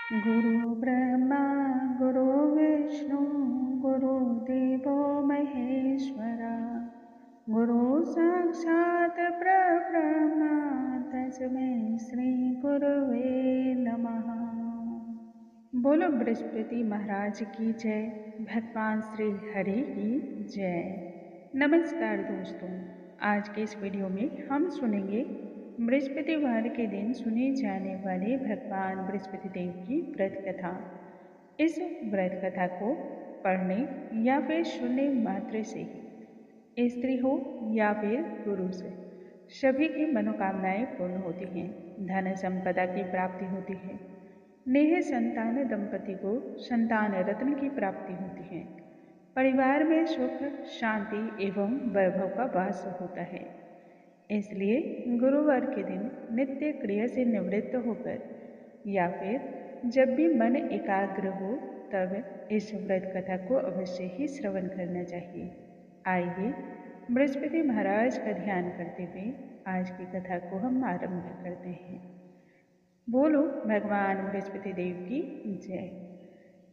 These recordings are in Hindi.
गुरु ब्रह्मा गुरु विष्णु गुरुदेवो महेश्वरा गुरु साक्षात् परब्रह्म तस्मै श्री गुरुवे नमः। बोलो बृहस्पति महाराज की जय, भगवान श्री हरि की जय। नमस्कार दोस्तों, आज के इस वीडियो में हम सुनेंगे बृहस्पतिवार के दिन सुनी जाने वाली भगवान बृहस्पति देव की व्रत कथा। इस व्रत कथा को पढ़ने या फिर सुनने मात्र से ही स्त्री हो या फिर पुरुष सभी की मनोकामनाएं पूर्ण होती हैं, धन संपदा की प्राप्ति होती है, नेह संतान दंपति को संतान रत्न की प्राप्ति होती है, परिवार में सुख शांति एवं वैभव का वास होता है। इसलिए गुरुवार के दिन नित्य क्रिया से निवृत्त होकर या फिर जब भी मन एकाग्र हो तब इस व्रत कथा को अवश्य ही श्रवण करना चाहिए। आइए बृहस्पति महाराज का ध्यान करते हुए आज की कथा को हम आरंभ करते हैं। बोलो भगवान बृहस्पति देव की जय।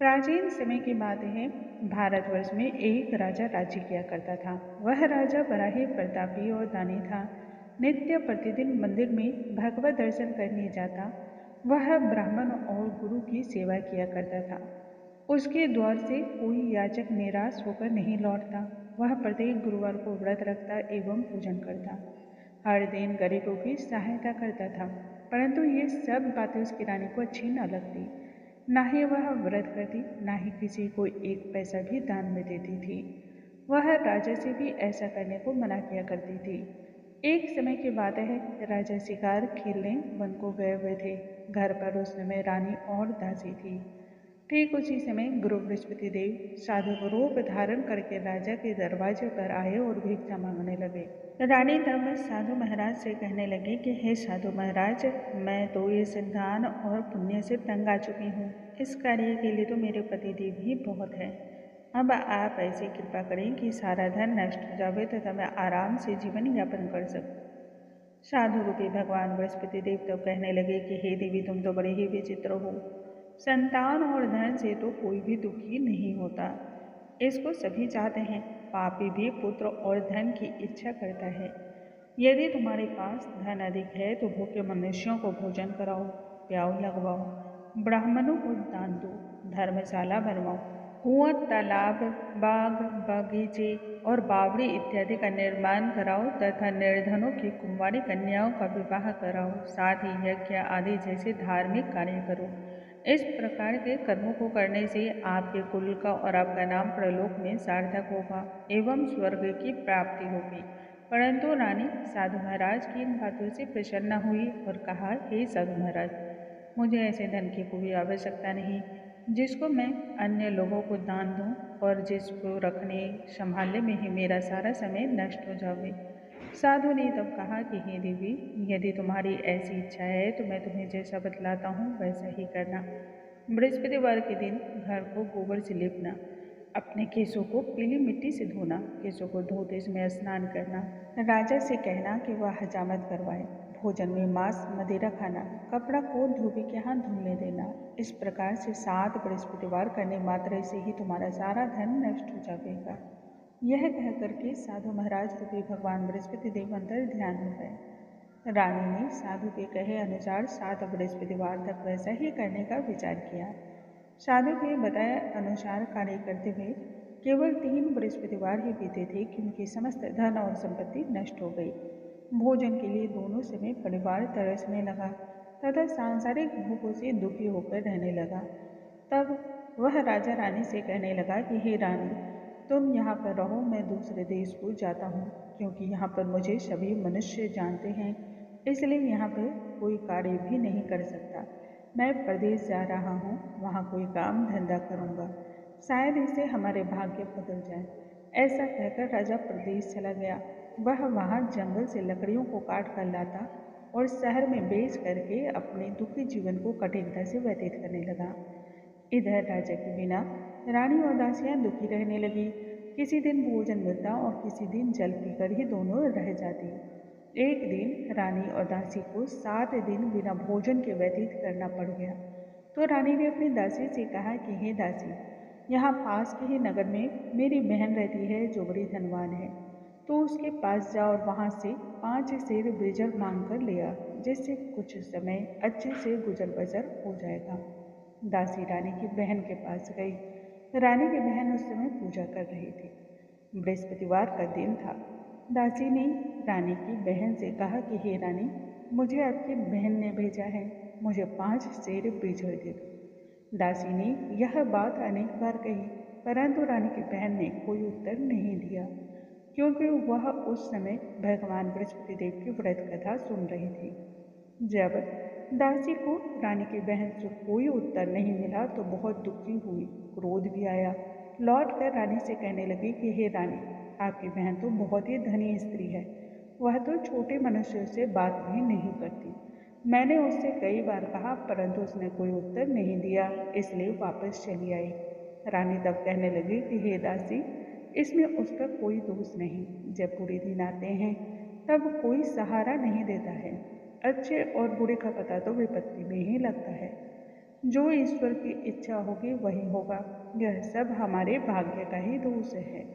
प्राचीन समय की बात है, भारतवर्ष में एक राजा राज्य किया करता था। वह राजा बड़ा ही प्रतापी और दानी था। नित्य प्रतिदिन मंदिर में भगवत दर्शन करने जाता। वह ब्राह्मण और गुरु की सेवा किया करता था। उसके द्वार से कोई याचक निराश होकर नहीं लौटता। वह प्रत्येक गुरुवार को व्रत रखता एवं पूजन करता। हर दिन गरीबों की सहायता करता था, परंतु ये सब बातें उसकी रानी को अच्छी न लगती। ना ही वह व्रत करती, ना ही किसी को एक पैसा भी दान में देती थी। वह राजा से भी ऐसा करने को मना किया करती थी। एक समय की बात है, राजा शिकार खेलने वन को गए हुए थे। घर पर उस समय रानी और दासी थी। ठीक उसी समय गुरु बृहस्पति देव साधु रूप धारण करके राजा के दरवाजे पर आए और भिक्षा मांगने लगे। रानी तब साधु महाराज से कहने लगी कि हे साधु महाराज, मैं तो ये संतान और पुण्य से तंग आ चुकी हूँ। इस कार्य के लिए तो मेरे पतिदेव ही बहुत है। अब आप ऐसी कृपा करें कि सारा धन नष्ट हो जावे तथा मैं आराम से जीवन यापन कर सकूं। साधु रूपी भगवान बृहस्पति देव तो कहने लगे कि हे देवी, तुम तो बड़े ही विचित्र हो। संतान और धन से तो कोई भी दुखी नहीं होता, इसको सभी चाहते हैं। पापी भी पुत्र और धन की इच्छा करता है। यदि तुम्हारे पास धन अधिक है तो भूखे मनुष्यों को भोजन कराओ, प्याऊ लगवाओ, ब्राह्मणों को दान दो, धर्मशाला बनवाओ, कुआं, तालाब, बाग, बगीचे और बावड़ी इत्यादि का निर्माण कराओ तथा निर्धनों की कुंवारी कन्याओं का विवाह कराओ। साथ ही यज्ञ आदि जैसे धार्मिक कार्य करो। इस प्रकार के कर्मों को करने से आपके कुल का और आपका नाम प्रलोक में सार्थक होगा एवं स्वर्ग की प्राप्ति होगी। परंतु रानी साधु महाराज की इन बातों से प्रसन्न हुई और कहा, हे साधु महाराज, मुझे ऐसे धन की कोई आवश्यकता नहीं जिसको मैं अन्य लोगों को दान दूं और जिसको रखने संभालने में ही मेरा सारा समय नष्ट हो जावे। साधु ने तब कहा कि हे देवी, यदि तुम्हारी ऐसी इच्छा है तो मैं तुम्हें जैसा बतलाता हूँ वैसा ही करना। बृहस्पतिवार के दिन घर को गोबर से लेपना, अपने केशों को पीली मिट्टी से धोना, केशों को धोते समय स्नान करना, राजा से कहना कि वह हजामत करवाए, भोजन में मांस मदिरा खाना, कपड़ा को धोबी के हाथ धुलने देना। इस प्रकार से 7 बृहस्पतिवार करने मात्र से ही तुम्हारा सारा धन नष्ट हो जाएगा। यह कहकर के साधु महाराज रूपी भगवान बृहस्पति देव अंतर ध्यान हो गए। रानी ने साधु के कहे अनुसार 7 बृहस्पतिवार तक वैसा ही करने का विचार किया। साधु के बताए अनुसार कार्य करते हुए केवल 3 बृहस्पतिवार ही बीते थे कि उनकी समस्त धन और संपत्ति नष्ट हो गई। भोजन के लिए दोनों समय परिवार तरसने लगा तथा सांसारिक भूखों से दुखी होकर रहने लगा। तब वह राजा रानी से कहने लगा कि हे रानी, तुम यहाँ पर रहो, मैं दूसरे देश को जाता हूँ, क्योंकि यहाँ पर मुझे सभी मनुष्य जानते हैं, इसलिए यहाँ पर कोई कार्य भी नहीं कर सकता। मैं प्रदेश जा रहा हूँ, वहाँ कोई काम धंधा करूँगा, शायद इससे हमारे भाग्य बदल जाए। ऐसा कहकर राजा प्रदेश चला गया। वह वहाँ जंगल से लकड़ियों को काट कर लाता और शहर में बेच करके अपने दुखी जीवन को कठिनता से व्यतीत करने लगा। इधर राजा के बिना रानी और दासियां दुखी रहने लगी। किसी दिन भोजन मिलता और किसी दिन जल पीकर ही दोनों रह जाती। एक दिन रानी और दासी को 7 दिन बिना भोजन के व्यतीत करना पड़ गया। तो रानी ने अपनी दासी से कहा कि हे दासी, यहाँ पास के ही नगर में मेरी बहन रहती है जो बड़ी धनवान है, तो उसके पास जा और वहाँ से 5 सेर बेजर मांग कर ले आ, जिससे कुछ समय अच्छे से गुजर बसर हो जाएगा। दासी रानी की बहन के पास गई। रानी की बहन उस समय पूजा कर रही थी। बृहस्पतिवार का दिन था। दासी ने रानी की बहन से कहा कि हे रानी, मुझे आपकी बहन ने भेजा है, मुझे 5 सेर बेजर दे दो। दासी ने यह बात अनेक बार कही, परंतु रानी की बहन ने कोई उत्तर नहीं दिया, क्योंकि वह उस समय भगवान बृहस्पति देव की व्रत कथा सुन रही थी। जब दासी को रानी की बहन से कोई उत्तर नहीं मिला तो बहुत दुखी हुई, क्रोध भी आया। लौट कर रानी से कहने लगी कि हे रानी, आपकी बहन तो बहुत ही धनी स्त्री है, वह तो छोटे मनुष्यों से बात भी नहीं करती। मैंने उससे कई बार कहा, परंतु उसने कोई उत्तर नहीं दिया, इसलिए वापस चली आई। रानी तब कहने लगी कि हे दासी, इसमें उसका कोई दोष नहीं। जब बुरे दिन आते हैं तब कोई सहारा नहीं देता है। अच्छे और बुरे का पता तो विपत्ति में ही लगता है। जो ईश्वर की इच्छा होगी वही होगा। यह सब हमारे भाग्य का ही दोष है।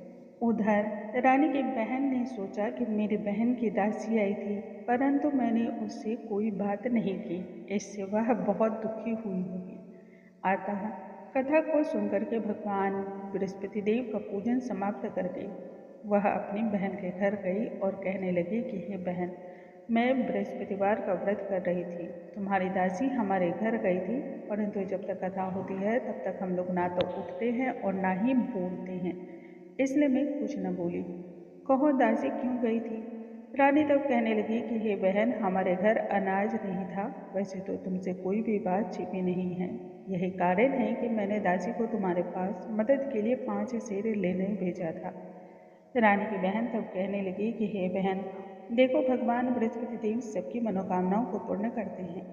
उधर रानी की बहन ने सोचा कि मेरी बहन की दासी आई थी, परंतु मैंने उससे कोई बात नहीं की, इससे वह बहुत दुखी हुई होगी। अतः कथा को सुनकर के भगवान बृहस्पति देव का पूजन समाप्त करके वह अपनी बहन के घर गई और कहने लगी कि हे बहन, मैं बृहस्पतिवार का व्रत कर रही थी, तुम्हारी दासी हमारे घर गई थी, परंतु जब तक कथा होती है तब तक हम लोग ना तो उठते हैं और ना ही बोलते हैं, इसलिए मैं कुछ न बोली। कहो दासी क्यों गई थी? रानी तब कहने लगी कि हे बहन, हमारे घर अनाज नहीं था। वैसे तो तुमसे कोई भी बात छिपी नहीं है, यही कारण है कि मैंने दासी को तुम्हारे पास मदद के लिए 5 सेर लेने भेजा था। रानी की बहन तब कहने लगी कि हे बहन, देखो भगवान बृहस्पति देव सबकी मनोकामनाओं को पूर्ण करते हैं,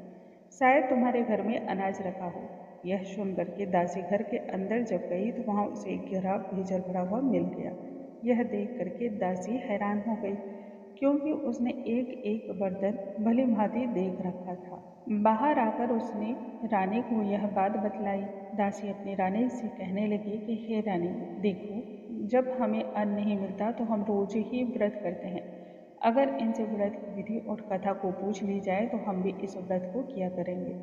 शायद तुम्हारे घर में अनाज रखा हो। यह सुनकर के दासी घर के अंदर जब गई तो वहाँ उसे एक गहरा बेजर भरा हुआ मिल गया। यह देख करके दासी हैरान हो गई, क्योंकि उसने एक एक बर्तन भली भांति देख रखा था। बाहर आकर उसने रानी को यह बात बतलाई। दासी अपनी रानी से कहने लगी कि हे रानी, देखो, जब हमें अन्न नहीं मिलता तो हम रोज ही व्रत करते हैं। अगर इनसे व्रत की विधि और कथा को पूछ ली जाए तो हम भी इस व्रत को किया करेंगे।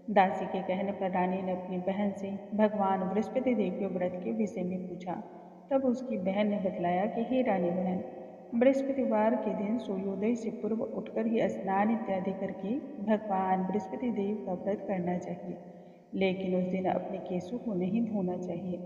दासी के कहने पर रानी ने अपनी बहन से भगवान बृहस्पति देव के व्रत के विषय में पूछा। तब उसकी बहन ने बतलाया कि हे रानी बहन, बृहस्पतिवार के दिन सूर्योदय से पूर्व उठकर ही स्नान इत्यादि करके भगवान बृहस्पति देव का व्रत करना चाहिए, लेकिन उस दिन अपने केशों को नहीं धोना चाहिए।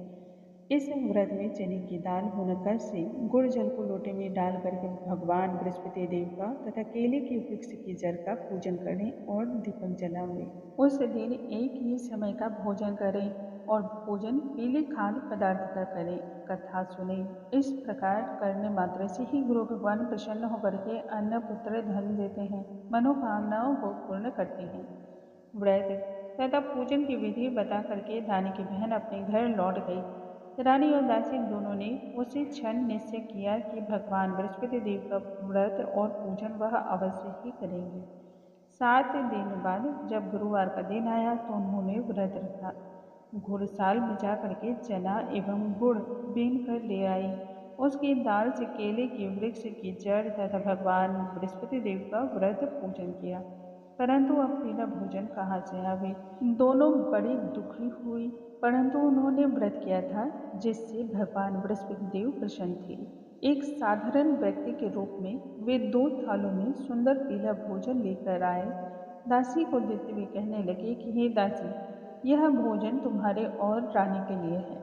इस व्रत में चने की दाल, मुनक्का से गुड़ जल को लोटे में डाल करके भगवान बृहस्पति देव का तथा केले के वृक्ष की जड़ का पूजन करें और दीपक जलाएं। उस दिन एक ही समय का भोजन करें और भोजन पीले खाद्य पदार्थ का करें, कथा सुने। इस प्रकार करने मात्र से ही गुरु भगवान प्रसन्न होकर के अन्न, पुत्र, धन देते हैं, मनोकामनाओं को पूर्ण करते हैं। व्रत तथा पूजन की विधि बता करके रानी की बहन अपने घर लौट गई। रानी और दासी दोनों ने उसी क्षण निश्चय किया कि भगवान बृहस्पति देव का व्रत और पूजन वह अवश्य ही करेंगे। 7 दिन बाद जब गुरुवार का दिन आया तो उन्होंने व्रत रखा। घुड़साल में जा करके चना एवं गुड़ बीन कर ले आई। उसकी दाल से केले के वृक्ष की जड़ तथा भगवान बृहस्पति देव का व्रत पूजन किया, परंतु अब पीला भोजन कहाँ से आवे। दोनों बड़ी दुखी हुई, परंतु उन्होंने व्रत किया था जिससे भगवान बृहस्पति देव प्रसन्न थे। एक साधारण व्यक्ति के रूप में वे 2 थालों में सुंदर पीला भोजन लेकर आए। दासी को देते हुए कहने लगे कि हे दासी, यह भोजन तुम्हारे और रानी के लिए है,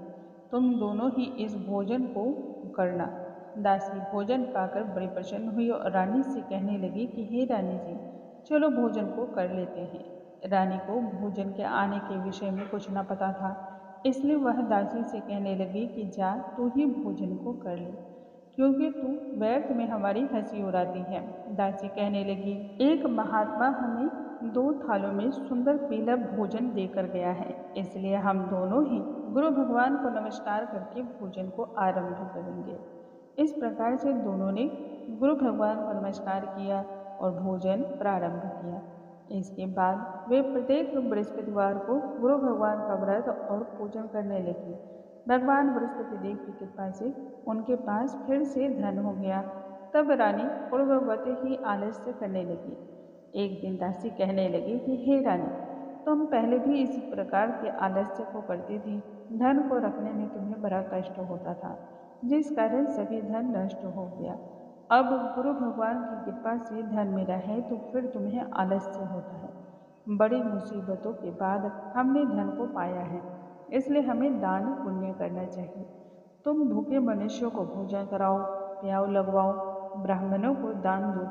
तुम दोनों ही इस भोजन को करना। दासी भोजन पाकर बड़ी प्रसन्न हुई और रानी से कहने लगी कि हे रानी जी, चलो भोजन को कर लेते हैं। रानी को भोजन के आने के विषय में कुछ न पता था, इसलिए वह दासी से कहने लगी कि जा तू ही भोजन को कर ले, क्योंकि तू व्यर्थ में हमारी हंसी उड़ाती है। दासी कहने लगी, एक महात्मा हमें 2 थालों में सुंदर पीला भोजन देकर गया है, इसलिए हम दोनों ही गुरु भगवान को नमस्कार करके भोजन को आरंभ करेंगे। इस प्रकार से दोनों ने गुरु भगवान को नमस्कार किया और भोजन प्रारंभ किया। इसके बाद वे प्रत्येक बृहस्पतिवार को गुरु भगवान का व्रत और पूजन करने लगी। भगवान बृहस्पति देव की कृपा से उनके पास फिर से धन हो गया। तब रानी पूर्ववत ही आलस्य करने लगी। एक दिन दासी कहने लगी कि हे रानी, तुम पहले भी इसी प्रकार के आलस्य को करती थी। धन को रखने में तुम्हें बड़ा कष्ट होता था, जिस कारण सभी धन नष्ट हो गया। अब गुरु भगवान की कृपा से धन मिला है तो फिर तुम्हें आलस्य होता है। बड़ी मुसीबतों के बाद हमने धन को पाया है, इसलिए हमें दान पुण्य करना चाहिए। तुम भूखे मनुष्यों को भोजन कराओ, प्याऊ लगवाओ, ब्राह्मणों को दान दो,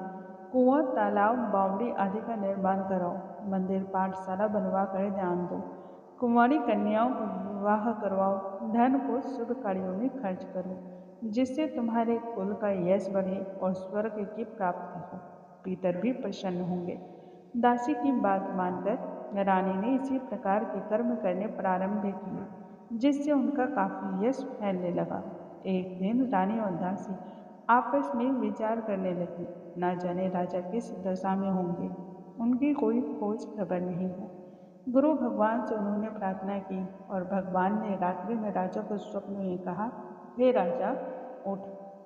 कुआं, तालाब, बावड़ी आदि का निर्माण कराओ, मंदिर पाठशाला बनवा कर दान दो, कुंवारी कन्याओं को विवाह करवाओ, धन को शुभ कार्यों में खर्च करो, जिससे तुम्हारे कुल का यश बढ़े और स्वर्ग की प्राप्ति हो। पितर भी प्रसन्न होंगे। दासी की बात मानकर रानी ने इसी प्रकार के कर्म करने प्रारंभ किए, जिससे उनका काफी यश फैलने लगा। एक दिन रानी और दासी आपस में विचार करने लगी। ना जाने राजा किस दशा में होंगे, उनकी कोई खोज खबर नहीं है। गुरु भगवान से उन्होंने प्रार्थना की और भगवान ने रात्रि में राजा को स्वप्न में कहा, हे राजा, उठ,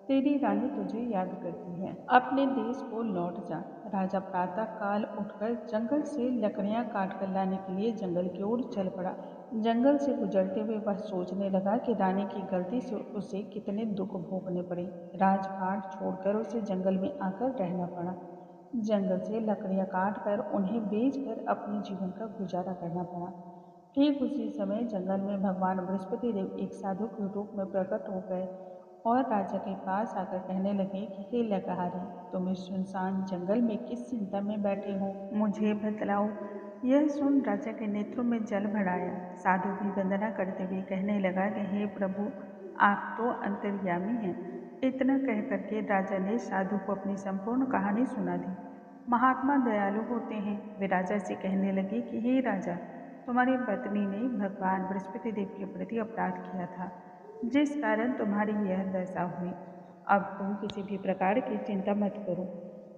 तेरी रानी तुझे याद करती है, अपने देश को लौट जा। राजा प्रातः काल उठकर जंगल से लकड़ियां काट कर लाने के लिए जंगल की ओर चल पड़ा। जंगल से गुजरते हुए वह सोचने लगा कि रानी की गलती से उसे कितने दुख भोगने पड़े। राजपाट छोड़कर उसे जंगल में आकर रहना पड़ा। जंगल से लकड़ियां काट कर उन्हें बेचकर अपने जीवन का गुजारा करना पड़ा। ठीक उसी समय जंगल में भगवान बृहस्पति देव एक साधु के रूप में प्रकट हो गए और राजा के पास आकर कहने लगे कि हे लकहारी, तुम इस सुनसान जंगल में किस चिंता में बैठे हो, मुझे बतलाओ। यह सुन राजा के नेत्रों में जल भर आया। साधु भी वंदना करते हुए कहने लगा कि हे प्रभु, आप तो अंतर्यामी हैं। इतना कह करके राजा ने साधु को अपनी संपूर्ण कहानी सुना दी। महात्मा दयालु होते हैं। वे राजा से कहने लगे कि हे राजा, तुम्हारी पत्नी ने भगवान बृहस्पति देव के प्रति अपराध किया था, जिस कारण तुम्हारी यह दशा हुई। अब तुम किसी भी प्रकार की चिंता मत करो,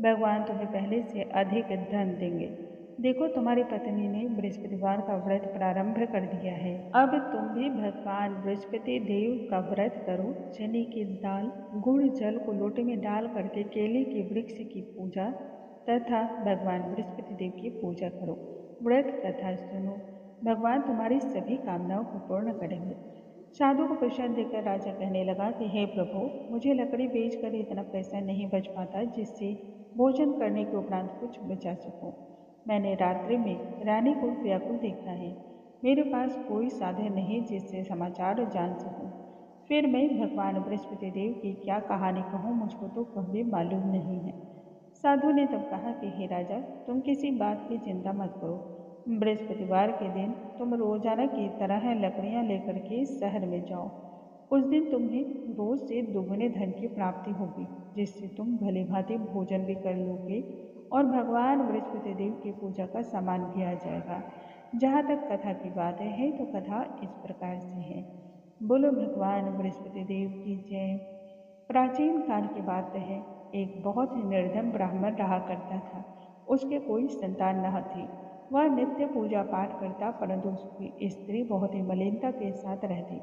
भगवान तुम्हें पहले से अधिक धन देंगे। देखो, तुम्हारी पत्नी ने बृहस्पतिवार का व्रत प्रारंभ कर दिया है। अब तुम भी भगवान बृहस्पति देव का व्रत करो। चने की दाल, गुड़, जल को लोटे में डाल करके केले के वृक्ष की पूजा तथा भगवान बृहस्पति देव की पूजा करो। व्रत कथा सुनो, भगवान तुम्हारी सभी कामनाओं को पूर्ण करेंगे। साधु को प्रसाद देकर राजा कहने लगा कि हे प्रभु, मुझे लकड़ी बेचकर इतना पैसा नहीं बच पाता जिससे भोजन करने के उपरांत कुछ बचा सकूं। मैंने रात्रि में रानी को व्याकुल देखा है। मेरे पास कोई साधन नहीं जिससे समाचार जान सकूं। फिर मैं भगवान बृहस्पति देव की क्या कहानी कहूँ, मुझको तो वह भी मालूम नहीं है। साधु ने तब कहा कि हे राजा, तुम किसी बात की चिंता मत करो। बृहस्पतिवार के दिन तुम रोजाना की तरह लकड़ियां लेकर के शहर में जाओ। उस दिन तुम्हें रोज से दुगने धन की प्राप्ति होगी, जिससे तुम भली भांति भोजन भी कर लोगे और भगवान बृहस्पति देव की पूजा का सामान भी आ जाएगा। जहाँ तक कथा की बात है तो कथा इस प्रकार से है। बोलो भगवान बृहस्पति देव की जय। प्राचीन काल की बात है। एक बहुत ही निर्धन ब्राह्मण रहा करता था। उसके कोई संतान न थी। वह नित्य पूजा पाठ करता, परंतु उसकी स्त्री बहुत ही मलिनता के साथ रहती।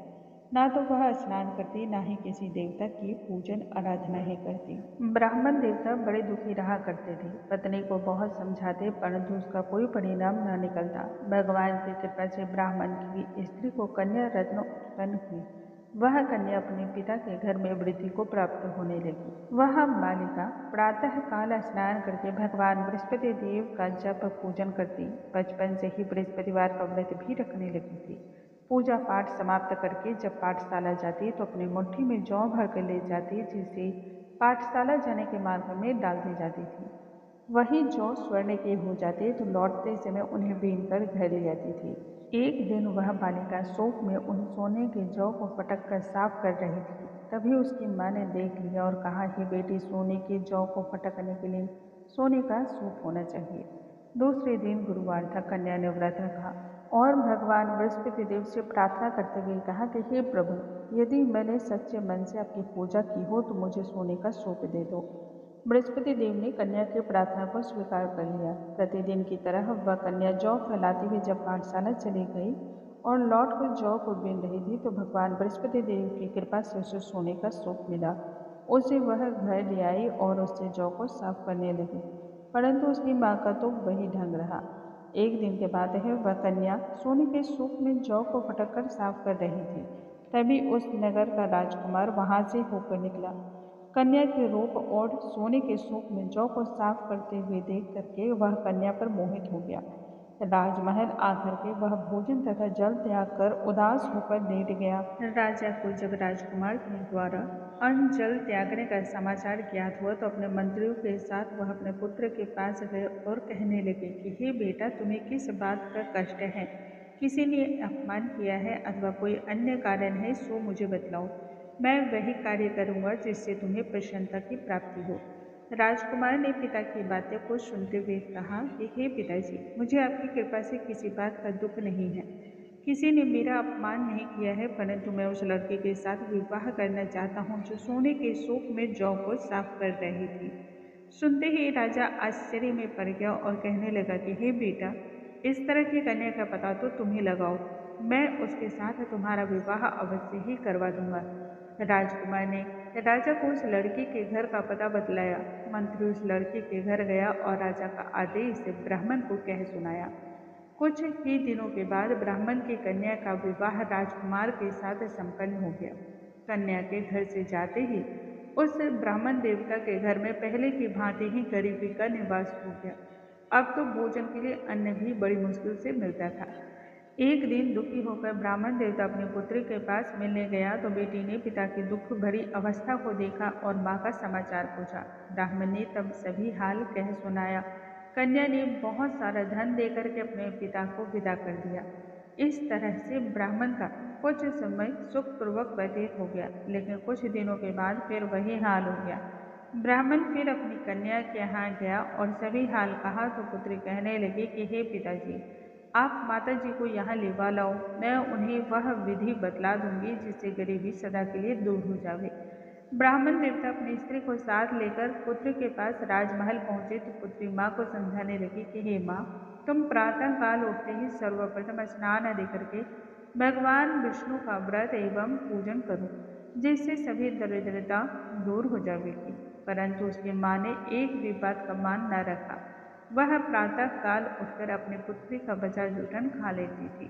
ना तो वह स्नान करती, ना ही किसी देवता की पूजन आराधना ही करती। ब्राह्मण देवता बड़े दुखी रहा करते थे। पत्नी को बहुत समझाते, परंतु उसका कोई परिणाम न निकलता। भगवान की कृपा से ब्राह्मण की स्त्री को कन्या रत्न उत्पन्न हुई। वह कन्या अपने पिता के घर में वृद्धि को प्राप्त होने लगी। वह बालिका प्रातः काल स्नान करके भगवान बृहस्पति देव का जप पूजन करती। बचपन से ही बृहस्पतिवार का व्रत भी रखने लगी थी। पूजा पाठ समाप्त करके जब पाठशाला जाती तो अपनी मुट्ठी में जौ भर कर ले जाती, जिसे पाठशाला जाने के मार्ग में डाल दी जाती थी। वही जौ स्वर्ण के हो जाते तो लौटते समय उन्हें बीन कर घर ले जाती थी। एक दिन वह बालिका शोक में उन सोने के जौ को फटक कर साफ कर रही थी। तभी उसकी माँ ने देख लिया और कहा, हे बेटी, सोने के जौ को फटकने के लिए सोने का सूप होना चाहिए। दूसरे दिन गुरुवार था। कन्या ने व्रत रखा और भगवान बृहस्पति देव से प्रार्थना करते हुए कहा कि हे प्रभु, यदि मैंने सच्चे मन से आपकी पूजा की हो तो मुझे सोने का सूप दे दो। बृहस्पति देव ने कन्या की प्रार्थना को स्वीकार कर लिया। प्रतिदिन की तरह वह कन्या जौ फैलाती हुई जब पाठशाला चली गई और लौट कर जौ को बीन रही थी तो भगवान बृहस्पति देव की कृपा से उसे सोने का सूप मिला। उसे वह घर ले आई और उससे जौ को साफ करने लगी, परंतु उसकी माँ का तो वही ढंग रहा। एक दिन के बाद वह कन्या सोने के सूप में जौ को फटक कर साफ कर रही थी। तभी उस नगर का राजकुमार वहां से होकर निकला। कन्या के रूप और सोने के सूप में जौ को साफ करते हुए देख करके वह कन्या पर मोहित हो गया। राजमहल आकर के वह भोजन तथा जल त्याग कर उदास होकर लेट गया। राजा को जब राजकुमार के द्वारा अन्न जल त्यागने का समाचार ज्ञात हुआ तो अपने मंत्रियों के साथ वह अपने पुत्र के पास गए और कहने लगे कि हे बेटा, तुम्हें किस बात का कष्ट है? किसी ने अपमान किया है अथवा कोई अन्य कारण है, सो मुझे बतलाओ। मैं वही कार्य करूंगा जिससे तुम्हें प्रसन्नता की प्राप्ति हो। राजकुमार ने पिता की बातें को सुनते हुए कहा कि हे पिताजी, मुझे आपकी कृपा से किसी बात का दुख नहीं है। किसी ने मेरा अपमान नहीं किया है, परंतु मैं उस लड़के के साथ विवाह करना चाहता हूँ जो सोने के सूप में जौ को साफ कर रही थी। सुनते ही राजा आश्चर्य में पड़ गया और कहने लगा कि हे बेटा, इस तरह की कन्या का पता तो तुम ही लगाओ। मैं उसके साथ तुम्हारा विवाह अवश्य ही करवा दूंगा। राजकुमार ने राजा को उस लड़की के घर का पता बतलाया। मंत्री उस लड़की के घर गया और राजा का आदेश ब्राह्मण को कह सुनाया। कुछ ही दिनों के बाद ब्राह्मण की कन्या का विवाह राजकुमार के साथ संपन्न हो गया। कन्या के घर से जाते ही उस ब्राह्मण देवता के घर में पहले की भांति ही गरीबी का निवास हो गया। अब तो भोजन के लिए अन्न भी बड़ी मुश्किल से मिलता था। एक दिन दुखी होकर ब्राह्मण देवता अपनी पुत्री के पास मिलने गया तो बेटी ने पिता की दुख भरी अवस्था को देखा और माँ का समाचार पूछा। ब्राह्मण ने तब सभी हाल कह सुनाया। कन्या ने बहुत सारा धन देकर के अपने पिता को विदा कर दिया। इस तरह से ब्राह्मण का कुछ समय सुखपूर्वक व्यतीत हो गया, लेकिन कुछ दिनों के बाद फिर वही हाल हो गया। ब्राह्मण फिर अपनी कन्या के यहाँ गया और सभी हाल कहा तो पुत्री कहने लगी कि हे पिताजी, आप माता जी को यहाँ लेवा लाओ। मैं उन्हें वह विधि बतला दूंगी जिससे गरीबी सदा के लिए दूर हो जावे। ब्राह्मण देवता अपनी स्त्री को साथ लेकर पुत्र के पास राजमहल पहुंचे तो पुत्री माँ को समझाने लगी कि हे माँ, तुम प्रातः काल उठते ही सर्वप्रथम स्नान आदि करके भगवान विष्णु का व्रत एवं पूजन करो, जिससे सभी दरिद्रता दूर हो जाएगी। परंतु उसकी माँ ने एक भी बात का मान न रखा। वह प्रातः काल उठकर अपनी पुत्री का बचा जूठन खा लेती थी।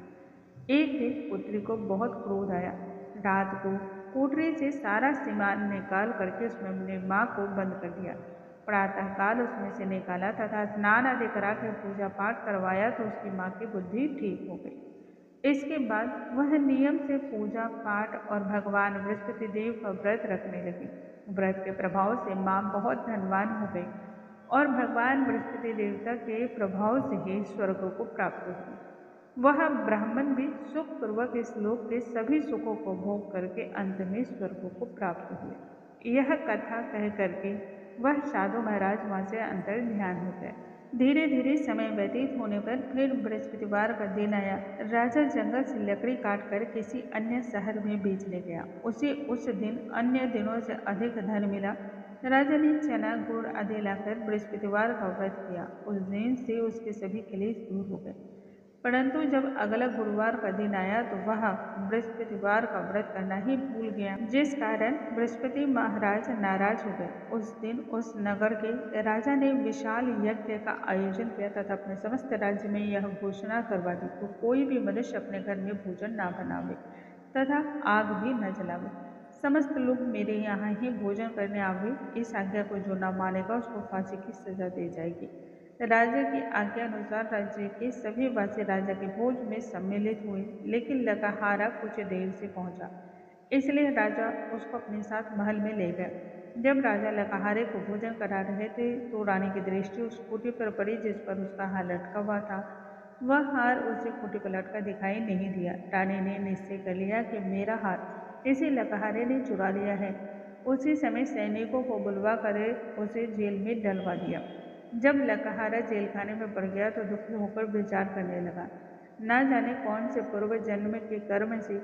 एक दिन पुत्री को बहुत क्रोध आया। रात को कोठरी से सारा सामान निकाल करके उसमें अपनी माँ को बंद कर दिया। प्रातः काल उसमें से निकाला तथा स्नान आदि करा कर पूजा पाठ करवाया तो उसकी माँ की बुद्धि ठीक हो गई। इसके बाद वह नियम से पूजा पाठ और भगवान बृहस्पति देव का व्रत रखने लगी। व्रत के प्रभाव से माँ बहुत धनवान हो गई और भगवान बृहस्पति देवता के प्रभाव से ही स्वर्ग को प्राप्त हुई। वह ब्राह्मण भी सुखपूर्वक इस लोक के सभी सुखों को भोग करके अंत में स्वर्ग को प्राप्त हुए। यह कथा कह करके वह साधु महाराज वहाँ से अंतर ध्यान हो गए। धीरे धीरे समय व्यतीत होने पर फिर बृहस्पतिवार का दिन आया। राजा जंगल से लकड़ी काट कर किसी अन्य शहर में बेचने गया। उसे उस दिन अन्य दिनों से अधिक धन मिला। राजा ने चना गुड़ आदि लाकर बृहस्पतिवार का व्रत किया। उस दिन से उसके सभी क्लेश दूर हो गए। परंतु जब अगला गुरुवार का दिन आया तो वह बृहस्पतिवार का व्रत करना ही भूल गया, जिस कारण बृहस्पति महाराज नाराज हो गए। उस दिन उस नगर के राजा ने विशाल यज्ञ का आयोजन किया तथा अपने समस्त राज्य में यह घोषणा करवा दी तो कोई भी मनुष्य अपने घर में भोजन न बनावे तथा आग भी न जलावे। समस्त लोग मेरे यहाँ ही भोजन करने आवे। इस आज्ञा को जो न मानेगा उसको फांसी की सजा दी जाएगी। राजा की आज्ञा अनुसार राज्य के सभी वासी राजा के भोज में सम्मिलित हुए, लेकिन लकाहारा कुछ देर से पहुंचा, इसलिए राजा उसको अपने साथ महल में ले गए। जब राजा लकाहारे को भोजन करा रहे थे तो रानी की दृष्टि उस खूंटी पर पड़ी जिस पर उसका हार लटका हुआ था। वह हार उसे खूंटी पर लटका दिखाई नहीं दिया। रानी ने निश्चय कर लिया कि मेरा हार किसी लकाहारे ने चुरा लिया है। उसी समय सैनिकों को बुलवा कर उसे जेल में डलवा दिया। जब लकाहारा जेल खाने में पड़ गया तो दुखी होकर विचार करने लगा, न जाने कौन से पूर्व जन्म के कर्म से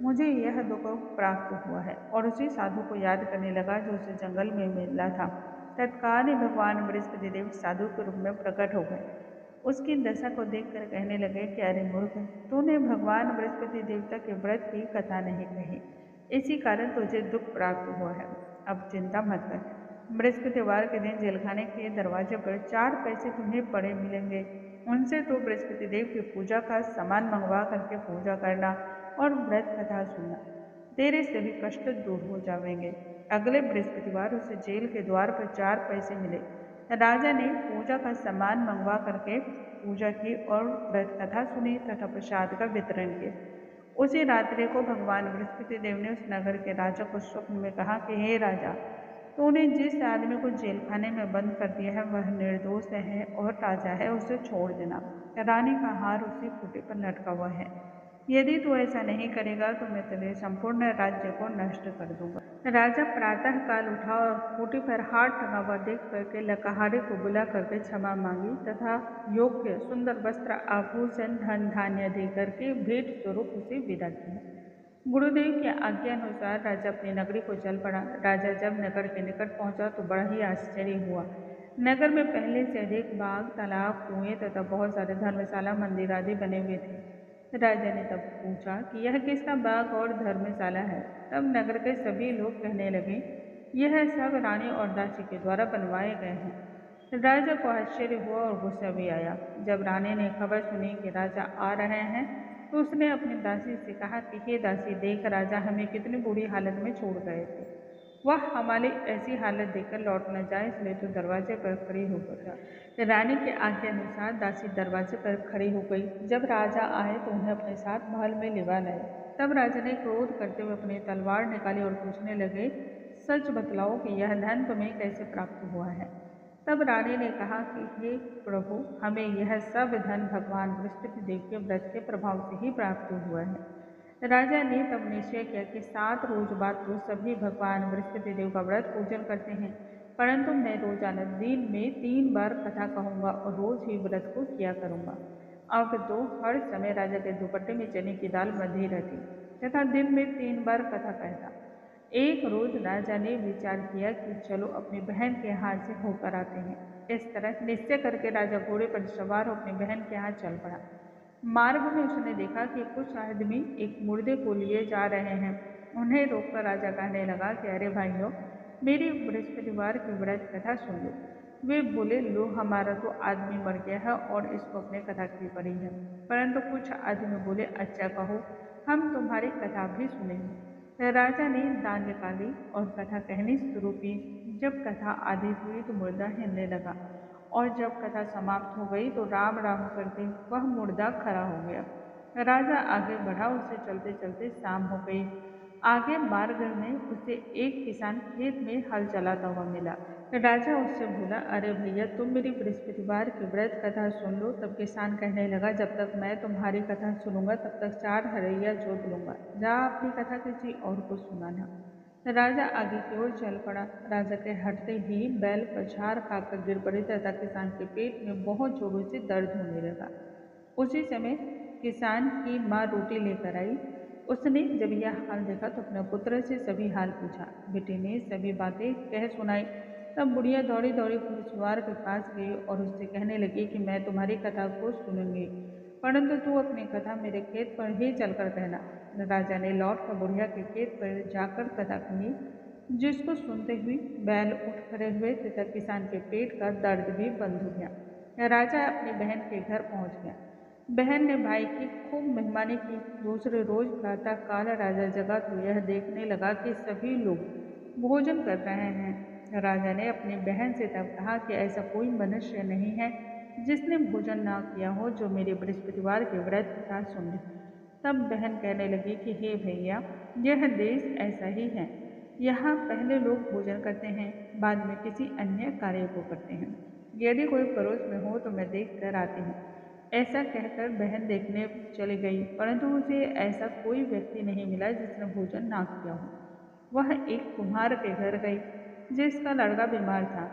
मुझे यह दुख प्राप्त हुआ है, और उसी साधु को याद करने लगा जो उसे जंगल में मिला था। तत्काल ही भगवान बृहस्पति देव साधु के रूप में प्रकट हो गए। उसकी दशा को देखकर कहने लगे कि अरे मूर्ख, तूने भगवान बृहस्पति देवता के व्रत की कथा नहीं कही, इसी कारण तुझे दुख प्राप्त हुआ है। अब चिंता मत कर, बृहस्पतिवार के दिन जेलखाने के दरवाजे पर 4 पैसे तुम्हें पड़े मिलेंगे। उनसे तो बृहस्पति देव की पूजा का सामान मंगवा करके पूजा करना और व्रत कथा सुनना, तेरे सभी कष्ट दूर हो जाएंगे। अगले बृहस्पतिवार उसे जेल के द्वार पर 4 पैसे मिले। राजा ने पूजा का सामान मंगवा करके पूजा की और व्रत कथा सुनी तथा प्रसाद का वितरण किया। उसी रात्रि को भगवान बृहस्पति देव ने उस नगर के राजा को स्वप्न में कहा कि हे राजा, तूने जिस आदमी को जेलखाने में बंद कर दिया है वह निर्दोष है और ताजा है, उसे छोड़ देना। रानी का हार उसी खूंटे पर लटका हुआ है। यदि तू ऐसा नहीं करेगा तो मैं तेरे संपूर्ण राज्य को नष्ट कर दूंगा। राजा प्रातः काल उठा और खूंटी पर हार टंगा हुआ देख करके लकहारे को बुला करके क्षमा मांगी तथा योग्य सुंदर वस्त्र आभूषण धन धान्य दे करके भेंट स्वरूप उसे विदा किया। गुरुदेव की आज्ञा अनुसार राजा अपनी नगरी को चल पड़ा। राजा जब नगर के निकट पहुंचा तो बड़ा ही आश्चर्य हुआ। नगर में पहले से अधिक बाग, तालाब, कुएं तथा बहुत सारे धर्मशाला, मंदिर आदि बने हुए थे। राजा ने तब पूछा कि यह किसका बाग और धर्मशाला है। तब नगर के सभी लोग कहने लगे, यह सब रानी और दासी के द्वारा बनवाए गए हैं। राजा को आश्चर्य हुआ और गुस्सा भी आया। जब रानी ने खबर सुनी कि राजा आ रहे हैं तो उसने अपनी दासी से कहा कि हे दासी, देख राजा हमें कितनी बुरी हालत में छोड़ गए थे। वह हमारी ऐसी हालत देखकर लौट न जाए, इसलिए तो दरवाजे पर खड़ी हो गई। रानी के आज्ञा अनुसार दासी दरवाजे पर खड़ी हो गई। जब राजा आए तो उन्हें अपने साथ महल में लिवा लाए। तब राजा ने क्रोध करते हुए अपनी तलवार निकाली और पूछने लगे, सच बतलाओ कि यह धन तुम्हें कैसे प्राप्त हुआ है। तब रानी ने कहा कि हे प्रभु, हमें यह सब धन भगवान बृहस्पति देव के व्रत के प्रभाव से ही प्राप्त हुआ है। राजा ने तब निश्चय किया कि 7 रोज बाद तो सभी भगवान बृहस्पति देव का व्रत पूजन करते हैं, परंतु मैं रोजाना दिन में 3 बार कथा कहूँगा और रोज ही व्रत को किया करूँगा। अब तो हर समय राजा के दुपट्टे में चने की दाल बंधी रहती तथा दिन में 3 बार कथा कहता। एक रोज राजा ने विचार किया कि चलो अपनी बहन के यहाँ से होकर आते हैं। इस तरह निश्चय करके राजा घोड़े पर सवार अपनी बहन के यहाँ चल पड़ा। मार्ग में उसने देखा कि कुछ आदमी एक मुर्दे को लिए जा रहे हैं। उन्हें रोककर राजा कहने लगा कि अरे भाइयों, मेरी बृहस्पतिवार की व्रत कथा सुन लो। वे बोले, लो हमारा तो आदमी मर गया है और इसको अपने कथा की पड़ी है। परंतु कुछ आदमी बोले, अच्छा कहो, हम तुम्हारी कथा भी सुनेंगे। राजा ने दान निकाली और कथा कहनी शुरू की। जब कथा आधी हुई तो मुर्दा हिलने लगा और जब कथा समाप्त हो गई तो राम राम करते वह मुर्दा खड़ा हो गया। राजा आगे बढ़ा, उसे चलते चलते शाम हो गई। आगे मार्ग में उसे एक किसान खेत में हल चलाता हुआ मिला। राजा उससे बोला, अरे भैया, तुम मेरी बृहस्पतिवार की व्रत कथा सुन लो। तब किसान कहने लगा, जब तक मैं तुम्हारी कथा सुनूंगा तब तक 4 हरैया जोत लूंगा। जा अपनी कथा किसी और को सुनाना। राजा आगे की ओर चल पड़ा। राजा के हटते ही बैल पछाड़ खाकर गिर पड़ी तथा किसान के पेट में बहुत जोरों से दर्द होने लगा। उसी समय किसान की माँ रोटी लेकर आई। उसने जब यह हाल देखा तो अपने पुत्र से सभी हाल पूछा। बेटे ने सभी बातें कह सुनाई। तब बुढ़िया दौड़ी दौड़ी घुड़सवार के पास गई और उससे कहने लगी कि मैं तुम्हारी कथा को सुनूंगी, परंतु तू अपनी कथा मेरे खेत पर ही चलकर कहना। राजा ने लौट कर बुढ़िया के खेत पर जाकर कथा कही, जिसको सुनते हुए बैल उठ खड़े हुए तथा किसान के पेट का दर्द भी बंद हो गया। राजा अपनी बहन के घर पहुंच गया। बहन ने भाई की खूब मेहमानी की। दूसरे रोज प्रातः काल राजा जगा तो यह देखने लगा कि सभी लोग भोजन कर रहे हैं। राजा ने अपनी बहन से तब कहा कि ऐसा कोई मनुष्य नहीं है जिसने भोजन ना किया हो जो मेरे बृहस्पतिवार के व्रत कथा सुन ले। तब बहन कहने लगी कि हे भैया, यह देश ऐसा ही है। यहाँ पहले लोग भोजन करते हैं, बाद में किसी अन्य कार्य को करते हैं। यदि कोई पड़ोस में हो तो मैं देख कर आती हूँ। ऐसा कहकर बहन देखने चली गई, परंतु उसे ऐसा कोई व्यक्ति नहीं मिला जिसने भोजन ना किया हो। वह एक कुम्हार के घर गई जिसका लड़का बीमार था।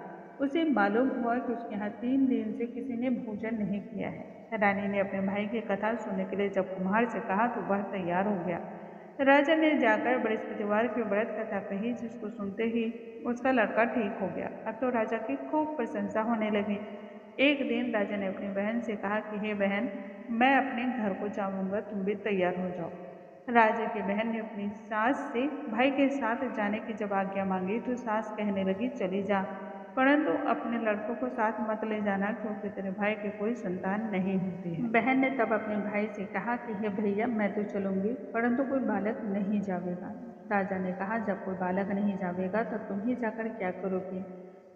उसे मालूम हुआ कि उसके यहाँ 3 दिन से किसी ने भोजन नहीं किया है। रानी ने अपने भाई की कथा सुनने के लिए जब कुम्हार से कहा तो वह तैयार हो गया। राजा ने जाकर बृहस्पतिवार की व्रत कथा कही, जिसको सुनते ही उसका लड़का ठीक हो गया। अब तो राजा की खूब प्रशंसा होने लगी। एक दिन राजा ने अपनी बहन से कहा कि हे बहन, मैं अपने घर को जाऊंगा, तुम भी तैयार हो जाओ। राजा की बहन ने अपनी सास से भाई के साथ जाने की जब आज्ञा मांगी तो सास कहने लगी, चली जा, परंतु अपने लड़कों को साथ मत ले जाना, क्योंकि तेरे भाई की कोई संतान नहीं होती है। बहन ने तब अपने भाई से कहा कि हे भैया, मैं तो चलूंगी, परंतु कोई बालक नहीं जावेगा। राजा ने कहा, जब कोई बालक नहीं जावेगा तब तुम ही जाकर क्या करोगी।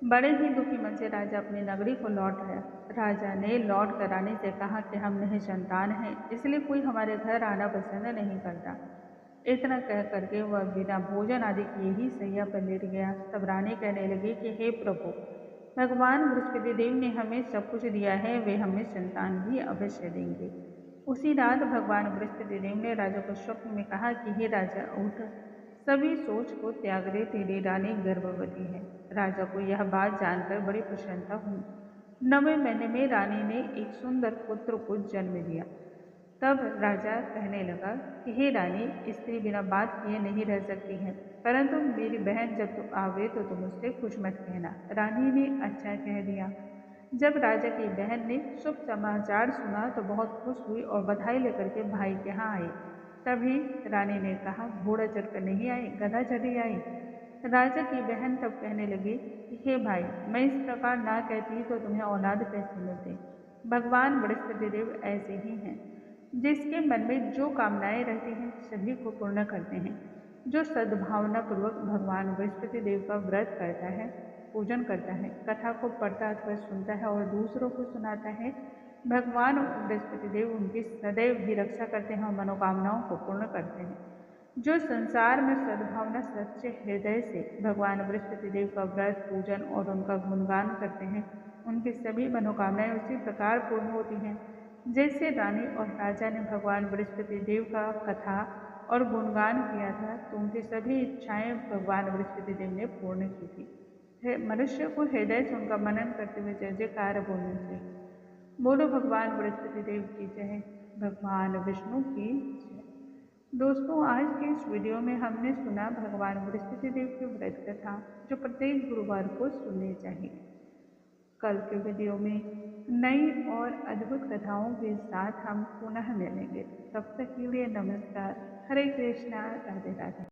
बड़े ही दुखी मन से राजा अपनी नगरी को लौट आया। राजा ने लौट कर रानी से कहा कि हम निसंतान हैं, इसलिए कोई हमारे घर आना पसंद नहीं करता। इतना कह करके वह बिना भोजन आदि किए ही सैया पर लेट गया। तब रानी कहने लगी कि हे प्रभु, भगवान बृहस्पति देव ने हमें सब कुछ दिया है, वे हमें संतान भी अवश्य देंगे। उसी रात भगवान बृहस्पति देव ने राजा को स्वप्न में कहा कि हे राजा, उठ, सभी सोच को त्याग दे, तेरी रानी गर्भवती है। राजा को यह बात जानकर बड़ी प्रसन्नता हुई। 9वें महीने में रानी ने एक सुंदर पुत्र को जन्म दिया। तब राजा कहने लगा कि हे रानी, स्त्री बिना बात किए नहीं रह सकती है, परंतु मेरी बहन जब तुम आवे तो तुम उससे कुछ मत कहना। रानी ने अच्छा कह दिया। जब राजा की बहन ने शुभ समाचार सुना तो बहुत खुश हुई और बधाई लेकर के भाई के यहाँ आई। तभी रानी ने कहा, घोड़ा चढ़कर नहीं आई, गधा चढ़ी आई। राजा की बहन तब कहने लगी कि हे भाई, मैं इस प्रकार ना कहती तो तुम्हें औलाद कैसे मिलती। भगवान बृहस्पति देव ऐसे ही हैं, जिसके मन में जो कामनाएं रहती हैं सभी को पूर्ण करते हैं। जो सद्भावना पूर्वक भगवान बृहस्पति देव का व्रत करता है, पूजन करता है, कथा को पढ़ता अथवा सुनता है और दूसरों को सुनाता है, भगवान बृहस्पति देव उनकी सदैव ही रक्षा करते हैं और मनोकामनाओं को पूर्ण करते हैं। जो संसार में सद्भावना सच्चे हृदय से भगवान बृहस्पति देव का व्रत, पूजन और उनका गुणगान करते हैं, उनकी सभी मनोकामनाएं उसी प्रकार पूर्ण होती हैं जैसे रानी और राजा ने भगवान बृहस्पति देव का कथा और गुणगान किया था, तो उनकी सभी इच्छाएं भगवान बृहस्पति देव ने पूर्ण की थी। मनुष्य को हृदय से उनका मनन करते हुए जय जयकार बोलना चाहिए। बोलो भगवान बृहस्पति देव की जय, भगवान विष्णु की जय। दोस्तों, आज के इस वीडियो में हमने सुना भगवान बृहस्पति देव की व्रत कथा, जो प्रत्येक गुरुवार को सुननी चाहिए। कल के वीडियो में नई और अद्भुत कथाओं के साथ हम पुनः मिलेंगे। तब तक के लिए नमस्कार। हरे कृष्णा, राधे राधे।